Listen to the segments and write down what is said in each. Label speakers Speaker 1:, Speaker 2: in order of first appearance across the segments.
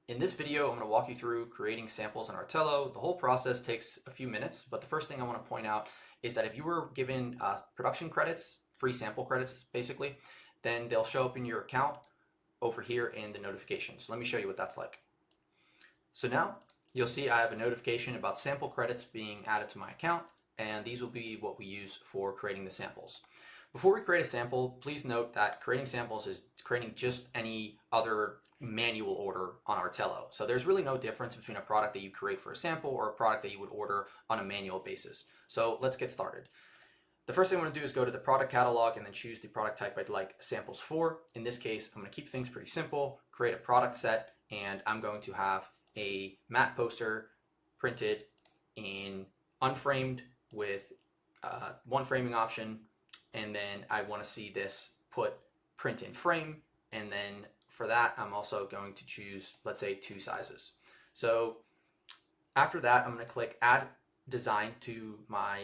Speaker 1: In this video, I'm going to walk you through creating samples in Artelo. The whole process takes a few minutes, but the first thing I want to point out is that if you were given production credits, free sample credits basically, then they'll show up in your account over here in the notifications. So let me show you what that's like. So now you'll see I have a notification about sample credits being added to my account, and these will be what we use for creating the samples. Before we create a sample, please note that creating samples is creating just any other manual order on Artelo. So there's really no difference between a product that you create for a sample or a product that you would order on a manual basis. So let's get started. The first thing I'm going to do is go to the product catalog and then choose the product type I'd like samples for. In this case, I'm going to keep things pretty simple, create a product set, and I'm going to have a matte poster printed in unframed with one framing option, and then I want to see this put print in frame, and then for that I'm also going to choose, let's say, 2 sizes. So after that, I'm going to click add design to my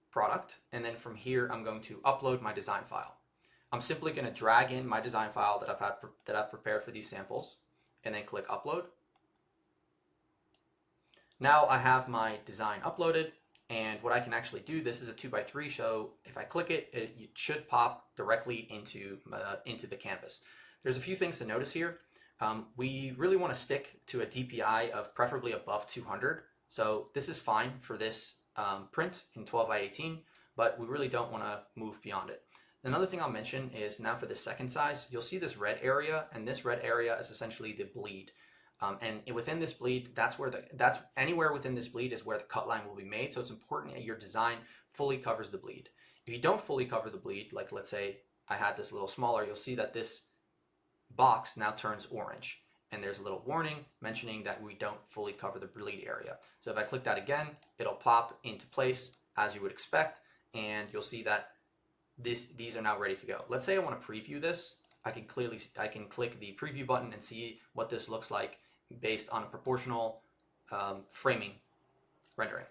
Speaker 1: product, and then from here I'm going to upload my design file. I'm simply going to drag in my design file that I've prepared for these samples, and then click upload. Now I have my design uploaded, and what I can actually do, this is a 2x3, so if I click it, it should pop directly into the canvas. There's a few things to notice here. We really want to stick to a DPI of preferably above 200, so this is fine for this print in 12x18, but we really don't want to move beyond it. Another thing I'll mention is now for the second size, you'll see this red area, and this red area is essentially the bleed. And within this bleed, that's anywhere within this bleed is where the cut line will be made. So it's important that your design fully covers the bleed. If you don't fully cover the bleed, like let's say I had this a little smaller, you'll see that this box now turns orange. And there's a little warning mentioning that we don't fully cover the bleed area. So if I click that again, it'll pop into place as you would expect, and you'll see that these are now ready to go. Let's say I want to preview this. I can click the preview button and see what this looks like based on a proportional framing rendering.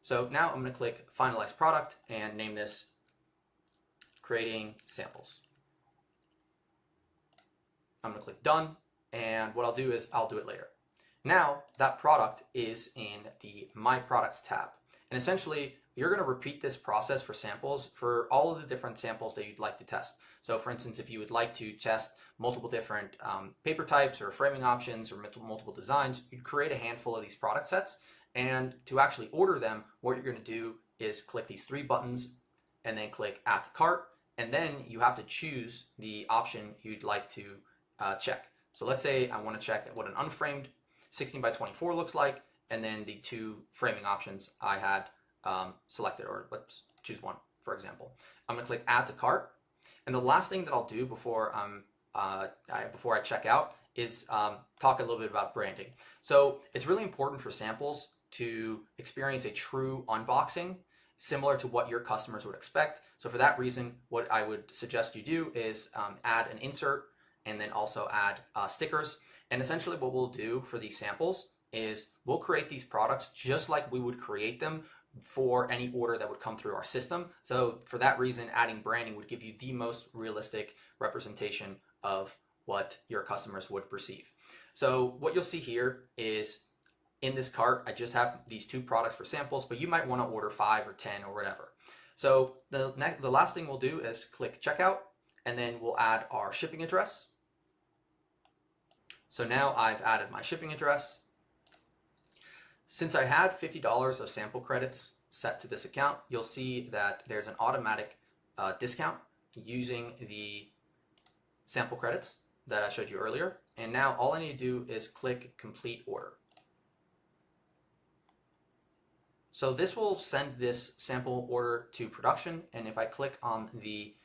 Speaker 1: So now I'm going to click finalize product and name this creating samples. I'm going to click done, and what I'll do is I'll do it later. Now that product is in the My Products tab, and essentially you're going to repeat this process for samples for all of the different samples that you'd like to test. So for instance, if you would like to test multiple different paper types or framing options or multiple designs, you'd create a handful of these product sets, and to actually order them, what you're going to do is click these 3 buttons and then click add to cart, and then you have to choose the option you'd like to check. So let's say I want to check what an unframed 16x24 looks like, and then the 2 framing options I had selected, or let's choose one, for example. I'm going to click add to cart, and the last thing that I'll do before I check out is talk a little bit about branding. So it's really important for samples to experience a true unboxing similar to what your customers would expect. So for that reason, what I would suggest you do is add an insert and then also add stickers. And essentially what we'll do for these samples is we'll create these products just like we would create them for any order that would come through our system. So for that reason, adding branding would give you the most realistic representation of what your customers would perceive. So what you'll see here is in this cart, I just have these 2 products for samples, but you might want to order 5 or 10 or whatever. So the last thing we'll do is click checkout, and then we'll add our shipping address. So now I've added my shipping address. Since I had $50 of sample credits set to this account, you'll see that there's an automatic discount using the sample credits that I showed you earlier. And now all I need to do is click complete order. So this will send this sample order to production, and if I click on the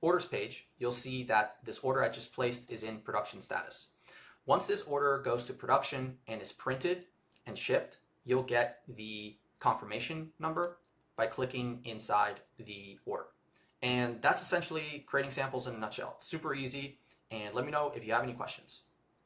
Speaker 1: orders page, you'll see that this order I just placed is in production status. Once this order goes to production and is printed and shipped, you'll get the confirmation number by clicking inside the order. And that's essentially creating samples in a nutshell. Super easy, and let me know if you have any questions.